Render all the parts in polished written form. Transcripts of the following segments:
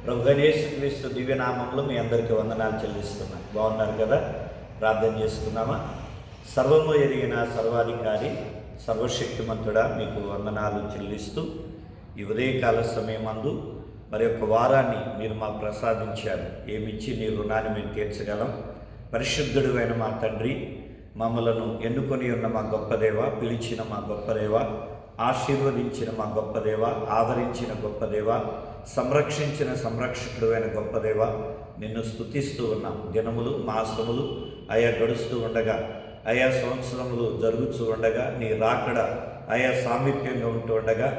ప్రభు యేసుక్రీస్తు దివ్యనామంలో మీ అందరికీ వందనాలు చెల్లిస్తున్నాను. బాగున్నారు కదా? ప్రార్థన చేసుకున్నామా? సర్వము ఎరిగిన సర్వాధికారి సర్వశక్తిమంతుడా మీకు వందనాలు చెల్లిస్తూ ఈ ఉదయకాల సమయమందు మరి యొక్క వారాన్ని మీరు మాకు ప్రసాదించారు. ఏమిచ్చి నీ రుణాన్ని మేము తీర్చగలం? పరిశుద్ధుడు అయిన మా తండ్రి, మమ్మలను ఎన్నుకొని ఉన్న మా గొప్ప దేవ, పిలిచిన మా గొప్ప దేవ, ఆశీర్వదించిన మా గొప్ప దేవ, ఆదరించిన గొప్ప దేవ, సంరక్షించిన సంరక్షకుడు అయిన గొప్ప దేవ, నిన్ను స్తుతిస్తూ ఉన్నాం. దినములు మాసములు అయా గడుస్తూ ఉండగా, ఆయా సంవత్సరములు జరుగుతూ ఉండగా, నీ రాకడ ఆయా సామీప్యంగా ఉంటూ ఉండగా,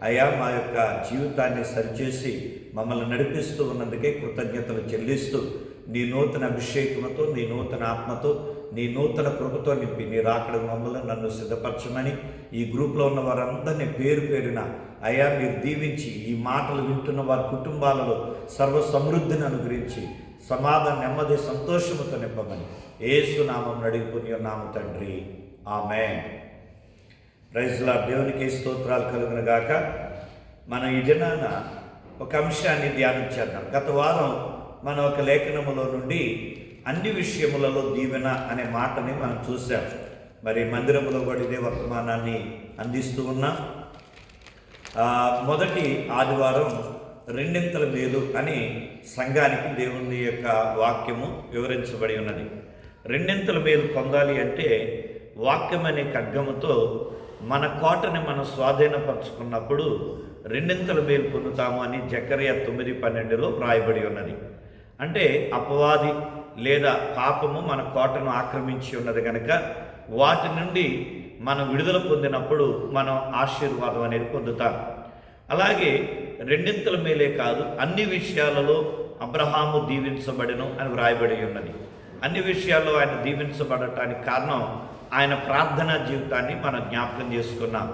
అయా మా యొక్క జీవితాన్ని సరిచేసి మమ్మల్ని నడిపిస్తూ ఉన్నందుకే కృతజ్ఞతలు చెల్లిస్తూ నీ నూతన అభిషేకముతో, నీ నూతన ఆత్మతో, నీ నూతన కృపతో నింపి నీ రాకడ మమ్మల్ని నన్ను సిద్ధపరచమని ఈ గ్రూప్లో ఉన్న వారందరినీ పేరు పేరున అయా మీరు దీవించి ఈ మాటలు వింటున్న వారి కుటుంబాలలో సర్వ సమృద్ధిని అనుగ్రహించి సమాధానం, నెమ్మది, సంతోషముతో నింపమని యేసు నామం అడిగి ఉన్నాము తండ్రి, ఆమేన్. Praise lord. దేవునికి స్తోత్రాలు కలుగును గాక. మనం ఈ దినాన ఒక అంశాన్ని ధ్యానించేద్దాం. గత వారం మనం ఒక లేఖనములో నుండి అన్ని విషయములలో దీవెన అనే మాటని మనం చూసాం. మరి మందిరములో కూడా ఇదే వర్తమానాన్ని అందిస్తూ ఉన్నాం. మొదటి ఆదివారం రెండింతల మేలు అని సంఘానికి దేవుని యొక్క వాక్యము వివరించబడి ఉన్నది. రెండింతల మేలు పొందాలి అంటే వాక్యం అనే ఖడ్గముతో మన కోటని మనం స్వాధీనపరచుకున్నప్పుడు రెండింతల మేలు పొందుతాము అని జకర్యా 9:12 వ్రాయబడి ఉన్నది. అంటే అపవాది లేదా పాపము మన కోటను ఆక్రమించి ఉన్నది కనుక వాటి నుండి మనం విడుదల పొందినప్పుడు మనం ఆశీర్వాదం అనేది పొందుతాం. అలాగే రెండింతల మేలే కాదు, అన్ని విషయాలలో అబ్రహాము దీవించబడెను అని వ్రాయబడి ఉన్నది. అన్ని విషయాల్లో ఆయన దీవించబడటానికి కారణం ఆయన ప్రార్థనా జీవితాన్ని మనం జ్ఞాపకం చేసుకున్నాం.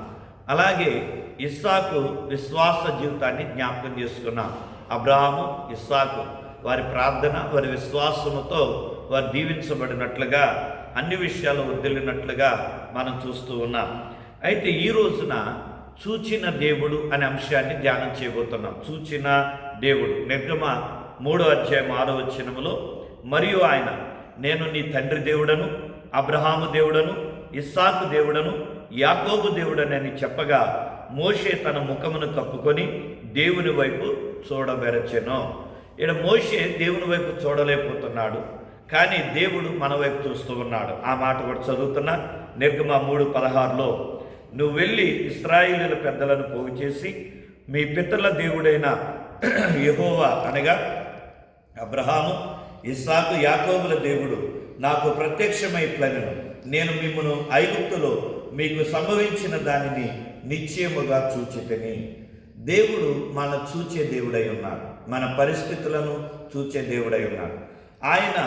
అలాగే ఇస్సాకు విశ్వాస జీవితాన్ని జ్ఞాపకం చేసుకున్నాం. అబ్రహాము, ఇస్సాకు వారి ప్రార్థన, వారి విశ్వాసముతో వారు దీవించబడినట్లుగా, అన్ని విషయాలు వర్ధిల్లినట్లుగా మనం చూస్తూ ఉన్నాం. అయితే ఈ రోజున చూచిన దేవుడు అనే అంశాన్ని ధ్యానం చేయబోతున్నాం. చూచిన దేవుడు నిర్గమ 3:6 మరియు ఆయన, నేను నీ తండ్రి దేవుడను, అబ్రహాము దేవుడను, ఇస్సాకు దేవుడను, యాకోబు దేవుడనని చెప్పగా మోషే తన ముఖమును కప్పుకొని దేవుని వైపు చూడబెరచెను. ఇక్కడ మోషే దేవుని వైపు చూడలేకపోతున్నాడు, కానీ దేవుడు మన వైపు చూస్తూ ఉన్నాడు. ఆ మాట కూడా చదువుతున్నా. నిర్గమ 3:16 నువ్వు వెళ్ళి ఇశ్రాయేలీయుల పెద్దలను పోగు చేసి మీ పితరుల దేవుడైన యెహోవా అనగా అబ్రహాము, ఇస్సాకు, యాకోబుల దేవుడు నాకు ప్రత్యక్షమైట్లనెను. నేను మిమ్మును ఐగుప్తులో మీకు సంభవించిన దానిని నిశ్చయముగా చూచితిని. దేవుడు మన చూచే దేవుడై ఉన్నాడు. మన పరిస్థితులను చూచే దేవుడై ఉన్నాడు. ఆయన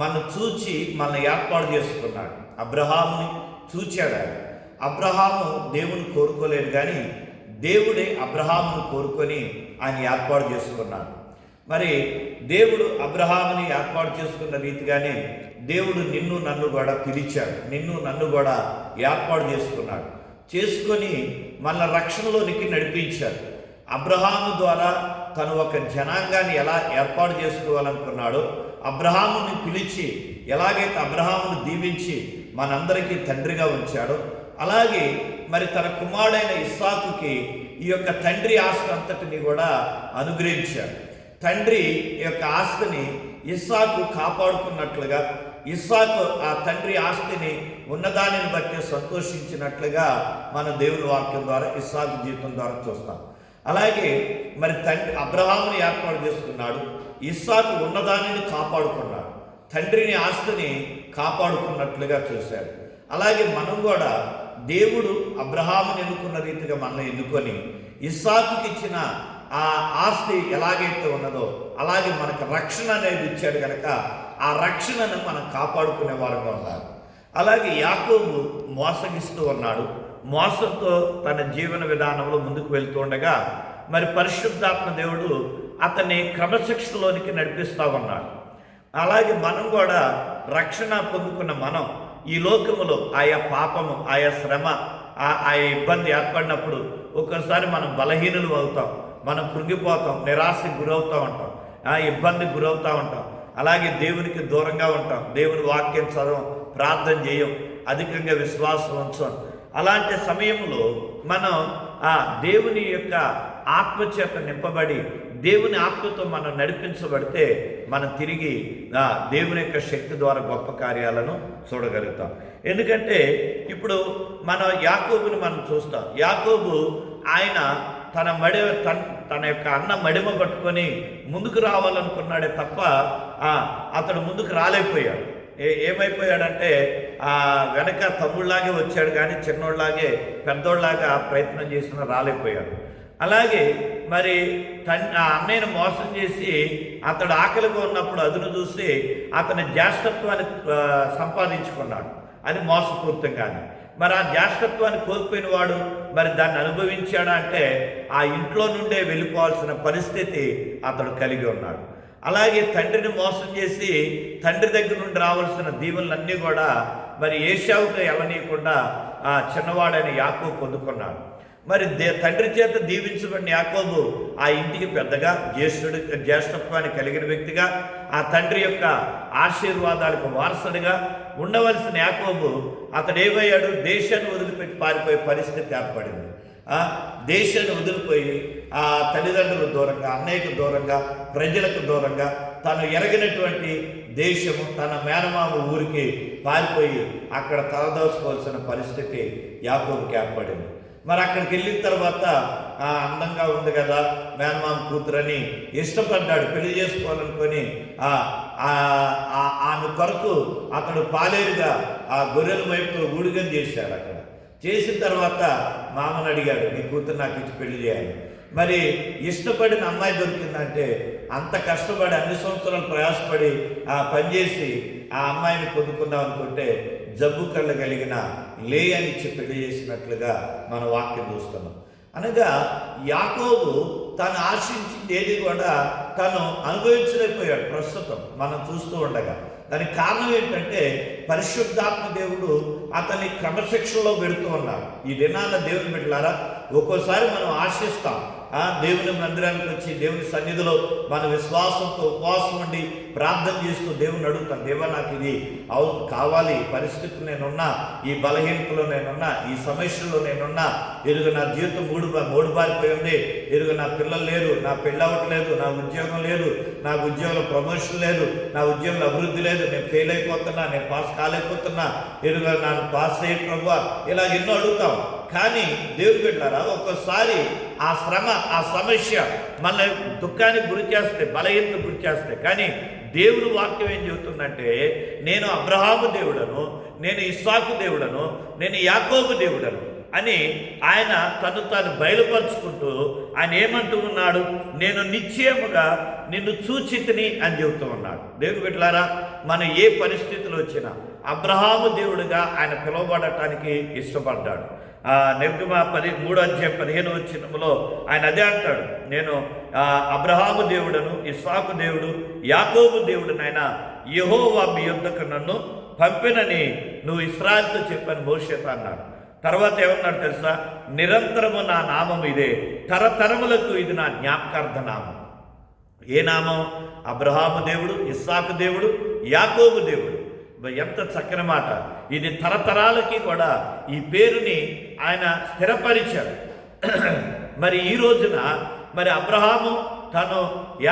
మన చూచి మనల్ని ఏర్పాటు చేసుకున్నాడు. అబ్రహాముని చూచాడు. అబ్రహాము దేవుని కోరుకోలేదు, కానీ దేవుడే అబ్రహామును కోరుకొని ఆయన ఏర్పాటు చేసుకున్నాడు. మరి దేవుడు అబ్రహాముని ఏర్పాటు చేసుకున్న రీతిగానే దేవుడు నిన్ను నన్ను కూడా పిలిచాడు, నిన్ను నన్ను కూడా ఏర్పాటు చేసుకొని మన రక్షణలోనికి నడిపించాడు. అబ్రహాము ద్వారా తను ఒక జనాంగాన్ని ఎలా ఏర్పాటు చేసుకోవాలనుకున్నాడో, అబ్రహాముని పిలిచి ఎలాగైతే అబ్రహామును దీవించి మనందరికీ తండ్రిగా ఉంచాడో, అలాగే మరి తన కుమారుడైన ఇస్సాకుకి ఈ యొక్క తండ్రి ఆస్తి అంతటిని కూడా అనుగ్రహించాడు. తండ్రి యొక్క ఆస్తిని ఇస్సాకు కాపాడుకున్నట్లుగా, ఇస్సాకు ఆ తండ్రి ఆస్తిని ఉన్నదానిని బట్టి సంతోషించినట్లుగా మన దేవుని వాక్యం ద్వారా, ఇస్సాకు జీవితం ద్వారా చూస్తాం. అలాగే మరి తండ్రి అబ్రహాముని ఏర్పాటు చేసుకున్నాడు, ఇస్సాకు ఉన్నదానిని కాపాడుకున్నాడు, తండ్రిని ఆస్తిని కాపాడుకున్నట్లుగా చూశాడు. అలాగే మనం కూడా దేవుడు అబ్రహాముని ఎన్నుకున్న రీతిగా మనల్ని ఎన్నుకొని ఇస్సాకుకి ఇచ్చిన ఆ ఆస్తి ఎలాగైతే ఉన్నదో అలాగే మనకు రక్షణ అనేది ఇచ్చాడు కనుక ఆ రక్షణను మనం కాపాడుకునే వారుగా ఉన్నారు. అలాగే యాకోబు మోసగిస్తూ ఉన్నాడు. మోసంతో తన జీవన విధానంలో ముందుకు వెళ్తూ ఉండగా మరి పరిశుద్ధాత్మ దేవుడు అతన్ని క్రమశిక్షణలోనికి నడిపిస్తూ ఉన్నాడు. అలాగే మనం కూడా రక్షణ పొందుకున్న మనం ఈ లోకములో ఆయా పాపము, ఆయా శ్రమ, ఆయా ఇబ్బంది ఏర్పడినప్పుడు ఒక్కోసారి మనం బలహీనులు అవుతాం. మనం కృంగిపోతాం, నిరాశకు గురవుతూ ఉంటాం, ఇబ్బందికి గురవుతూ ఉంటాం. అలాగే దేవునికి దూరంగా ఉంటాం, దేవుని వాక్యం చదవం, ప్రార్థన చేయం, అధికంగా విశ్వాసం ఉంచం. అలాంటి సమయంలో మనం దేవుని యొక్క ఆత్మచేత నింపబడి దేవుని ఆత్మతో మనం నడిపించబడితే మనం తిరిగి దేవుని యొక్క శక్తి ద్వారా గొప్ప కార్యాలను చూడగలుగుతాం. ఎందుకంటే ఇప్పుడు మనం యాకోబుని మనం చూస్తాం. యాకోబు ఆయన తన యొక్క అన్న మడిమ పట్టుకొని ముందుకు రావాలనుకున్నాడే తప్ప అతడు ముందుకు రాలేకపోయాడు. ఏమైపోయాడంటే వెనక తమ్ముళ్ళలాగే వచ్చాడు, కానీ చిన్నోళ్ళలాగే పెద్దోళ్ళలాగా ప్రయత్నం చేసినా రాలేకపోయాడు. అలాగే మరి అన్నయ్యను మోసం చేసి అతడు ఆకలిగా ఉన్నప్పుడు అదును చూసి అతని జ్యేష్ఠత్వాన్ని సంపాదించుకున్నాడు. అది మోసపూరితంగానే. మరి ఆ జ్యేష్ఠత్వాన్ని కోల్పోయిన వాడు మరి దాన్ని అనుభవించాడా అంటే ఆ ఇంట్లో నుండే వెళ్ళిపోవాల్సిన పరిస్థితి అతడు కలిగి ఉన్నాడు. అలాగే తండ్రిని మోసం చేసి తండ్రి దగ్గర నుండి రావాల్సిన దీవెనలన్నీ కూడా మరి ఏశావుకు వెళ్ళనీయకుండా చిన్నవాడైన యాకోబు పొందుకున్నాడు. మరి తండ్రి చేత దీవించబడిన యాకోబు ఆ ఇంటికి పెద్దగా జ్యేష్ఠత్వాన్ని కలిగిన వ్యక్తిగా, ఆ తండ్రి యొక్క ఆశీర్వాదాలకు వారసుడిగా ఉండవలసిన యాకోబు అతడు ఏమయ్యాడు? దేశాన్ని వదిలిపెట్టి పారిపోయే పరిస్థితి ఏర్పడింది. దేశాన్ని వదిలిపోయి ఆ తల్లిదండ్రులకు దూరంగా, అన్నయ్యకు దూరంగా, ప్రజలకు దూరంగా, తను ఎరగినటువంటి దేశము, తన మేనమామ ఊరికి పారిపోయి అక్కడ తలదోసుకోవాల్సిన పరిస్థితి యాకోబుకి ఏర్పడింది. మరి అక్కడికి వెళ్ళిన తర్వాత అందంగా ఉంది కదా మేనమామ కూతురని ఇష్టపడ్డాడు, పెళ్లి చేసుకోవాలనుకొని ఆమె కొరకు అతడు పాలేరుగా ఆ గొర్రెల వైపు ఊడిగం చేశాడు. అక్కడ చేసిన తర్వాత మామని అడిగాడు, నీ కూతురు నాకు ఇచ్చి పెళ్లి చేయాలి. మరి ఇష్టపడిన అమ్మాయి దొరికిందంటే అంత కష్టపడి అన్ని సంవత్సరాలు ప్రయాసపడి పనిచేసి ఆ అమ్మాయిని పొందుకుందాం అనుకుంటే జబ్బు కళ్ళు కలిగిన లేయనిచ్చి పెళ్లి చేసినట్లుగా మన వాక్యం చూస్తున్నాం. అనగా యాకోబు తను ఆశించింది ఏది కూడా తను అనుభవించలేకపోయాడు. ప్రస్తుతం మనం చూస్తూ ఉండగా దానికి కారణం ఏంటంటే పరిశుద్ధాత్మ దేవుడు అతన్ని క్రమశిక్షణలో పెడుతూ ఉన్నాడు. ఈ దినాన దేవుని బిడ్డలారా, ఒక్కోసారి మనం ఆశిస్తాం, దేవుని మందిరానికి వచ్చి దేవుని సన్నిధిలో మన విశ్వాసంతో ఉపవాసం ఉండి ప్రార్థన చేస్తూ దేవుని అడుగుతాం, దేవా నాకు ఇది కావాలి, పరిస్థితులు నేనున్నా, ఈ బలహీనతలో నేనున్నా, ఈ సమస్యల్లో నేనున్నా, ఎరుగు నా జీవితం మూడు బారిపోయింది, ఎరుగు నా పిల్లలు లేరు, నా పెళ్ళి అవ్వట్లేదు, నా ఉద్యోగం లేదు, నాకు ఉద్యోగంలో ప్రమోషన్ లేదు, నా ఉద్యోగంలో అభివృద్ధి లేదు, నేను ఫెయిల్ అయిపోతున్నా, నేను పాస్ కాలేకపోతున్నా, ఎరుగు నన్ను పాస్ అయ్యి ప్రభువా, ఇలా ఎన్నో అడుగుతాం. కానీ దేవుని బిడ్డలారా, ఒక్కోసారి ఆ శ్రమ, ఆ సమస్య మన దుఃఖానికి గురి చేస్తే, బలహీనతకు గురి చేస్తే, కానీ దేవుని వాక్యం ఏం చెబుతుందంటే, నేను అబ్రహాము దేవుడను, నేను ఇస్సాకు దేవుడను, నేను యాకోబు దేవుడను అని ఆయన తాను బయలుపరుచుకుంటూ ఆయన ఏమంటూ ఉన్నాడు? నేను నిశ్చయముగా నిన్ను చూచితిని అని చెబుతూ ఉన్నాడు. దేవుని బిడ్డలారా, మనం ఏ పరిస్థితులు వచ్చినా అబ్రహాము దేవుడిగా ఆయన పిలువబడటానికి ఇష్టపడ్డాడు. నిర్గమ 3:15 ఆయన అదే అంటాడు, నేను అబ్రహాము దేవుడను, ఇస్సాకు దేవుడు, యాకోబు దేవుడు నాయన, యెహోవా మీ యొద్దకు నన్ను పంపినని నువ్వు ఇశ్రాయేలుతో చెప్పని మోషేతో అన్నాడు. తర్వాత ఏమన్నాడు తెలుసా? నిరంతరము నా నామం ఇదే, తరతరములకు ఇది నా జ్ఞాపకార్థ నామం. ఏ నామం? అబ్రహాము దేవుడు, ఇస్సాకు దేవుడు, యాకోబు దేవుడు. ఎంత చక్కని మాట! ఇది తరతరాలకి కూడా ఈ పేరుని ఆయన స్థిరపరిచాడు. మరి ఈ రోజున మరి అబ్రహాము తను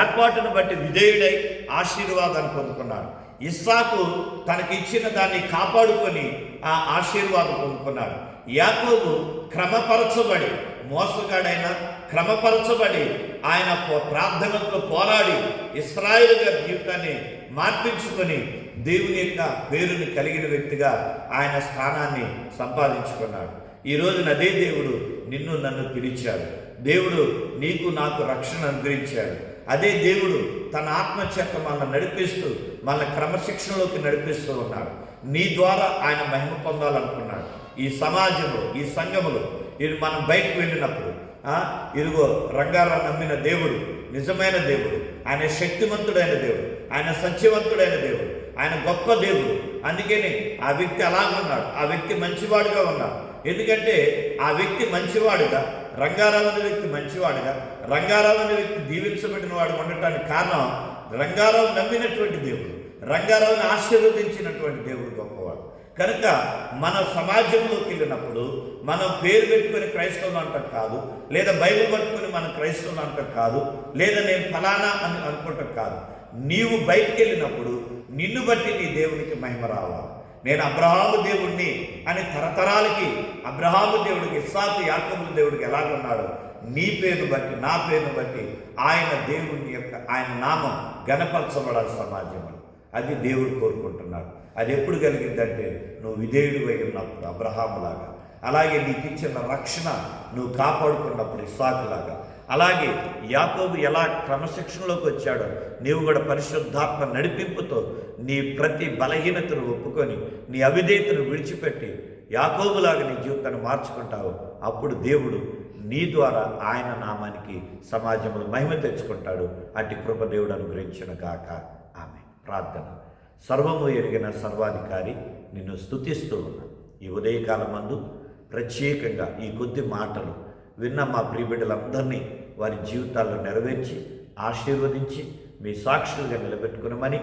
ఏర్పాటును బట్టి విధేయుడై ఆశీర్వాదాన్ని పొందుకున్నాడు. ఇస్సాకు తనకి ఇచ్చిన దాన్ని కాపాడుకొని ఆ ఆశీర్వాదం పొందుకున్నాడు. యాకోబు క్రమపరచబడి, మోసగాడైన క్రమపరచబడి ఆయన ప్రార్థనతో పోరాడి ఇశ్రాయేలు గారి జీవితాన్ని మార్పించుకొని దేవుని యొక్క పేరుని కలిగిన వ్యక్తిగా ఆయన స్థానాన్ని సంపాదించుకున్నాడు. ఈ రోజున అదే దేవుడు నిన్ను నన్ను పిలిచాడు. దేవుడు నీకు నాకు రక్షణ అనుగ్రహించాడు. అదే దేవుడు తన ఆత్మచేత మనల్ని నడిపిస్తూ మన క్రమశిక్షణలోకి నడిపిస్తూ ఉన్నాడు. నీ ద్వారా ఆయన మహిమ పొందాలనుకున్నాడు. ఈ సమాజంలో, ఈ సంఘములో ఇది మనం బయటకు వెళ్ళినప్పుడు ఇదిగో రంగారావు నమ్మిన దేవుడు నిజమైన దేవుడు, ఆయన శక్తివంతుడైన దేవుడు, ఆయన సత్యవంతుడైన దేవుడు, ఆయన గొప్ప దేవుడు. అందుకని ఆ వ్యక్తి అలాగున్నాడు, ఆ వ్యక్తి మంచివాడుగా ఉన్నాడు. ఎందుకంటే ఆ వ్యక్తి మంచివాడుగా, రంగారావు అనే వ్యక్తి మంచివాడుగా, రంగారావు అనే వ్యక్తి దీవించబడిన వాడు ఉండటానికి కారణం రంగారావు నమ్మినటువంటి దేవుడు, రంగారావుని ఆశీర్వదించినటువంటి దేవుడు గొప్పవాడు. కనుక మన సమాజంలోకి వెళ్ళినప్పుడు మనం పేరు పెట్టుకుని క్రైస్తవులు అంటాం కాదు, లేదా బైబిల్ పట్టుకుని మనం క్రైస్తవులు అంటాం కాదు, లేదా నేను ఫలానా అని అనుకుంటాం కాదు. నీవు బయటికి వెళ్ళినప్పుడు నిన్ను బట్టి నీ దేవునికి మహిమ రావాలి. నేను అబ్రహాము దేవుణ్ణి అని తరతరాలకి అబ్రహాము దేవుడికి, ఇస్సాకు యాకోబుల దేవుడికి ఎలాగున్నాడో నీ పేరును బట్టి, నా పేరును బట్టి ఆయన దేవుని యొక్క ఆయన నామం గణపరచబడాలి సమాజంలో. అది దేవుడు కోరుకుంటున్నాడు. అది ఎప్పుడు కలిగిందంటే నువ్వు విధేయుడివై ఉన్నప్పుడు అబ్రహాములాగా, అలాగే నీకు ఇచ్చిన రక్షణ నువ్వు కాపాడుకున్నప్పుడు ఇస్సాకులాగా, అలాగే యాకోబు ఎలా క్రమశిక్షణలోకి వచ్చాడో నీవు కూడా పరిశుద్ధాత్మ నడిపింపుతో నీ ప్రతి బలహీనతను ఒప్పుకొని నీ అవిధేయతను విడిచిపెట్టి యాకోబులాగా నీ జీవితాన్ని మార్చుకుంటావు. అప్పుడు దేవుడు నీ ద్వారా ఆయన నామానికి సమాజంలో మహిమ తెచ్చుకుంటాడు. అట్టి కృప దేవుడు అనుగ్రహించిన గాక. ఆమె ప్రార్థన. సర్వము ఎరిగిన సర్వాధికారి, నిన్ను స్తుతిస్తూ ఉన్నా. ఈ ఉదయకాలం మందు ప్రత్యేకంగా ఈ కొద్ది మాటలు విన్న మా ప్రియబిడ్డలందరినీ వారి జీవితాల్లో నెరవేర్చి ఆశీర్వదించి మీ సాక్షులుగా నిలబెట్టుకునమని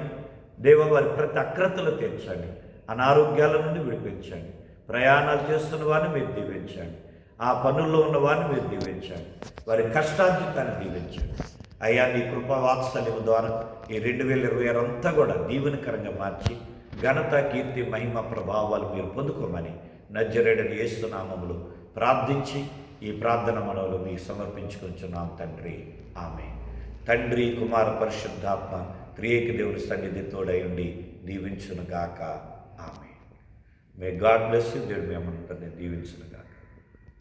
దేవ, వారి ప్రతి అక్రతలు తీర్చండి, అనారోగ్యాల నుండి విడిపించండి, ప్రయాణాలు చేస్తున్న వారిని మీరు దీవించండి, ఆ పనుల్లో ఉన్న వారిని మీరు దీవించండి, వారి కష్టార్జితాన్ని దీవించండి. అయ్యా, నీ కృపా వాత్సల్యం ద్వారా ఈ 2026 అంతా కూడా దీవెనకరంగా మార్చి ఘనత, కీర్తి, మహిమ, ప్రభావాలు మీరు పొందుకోమని నజరేయుడైన యేసు నామములో ప్రార్థించి ఈ ప్రార్థన మనవులు మీకు సమర్పించుకుంటున్నాం తండ్రి. ఆమె. తండ్రి, కుమార, పరిశుద్ధాత్మ త్రియేక దేవుని సన్నిధి తోడై ఉండి దీవించునుగాక. ఆమె. May God bless you. దేవుడు మిమ్మల్ని దీవించునుగాక.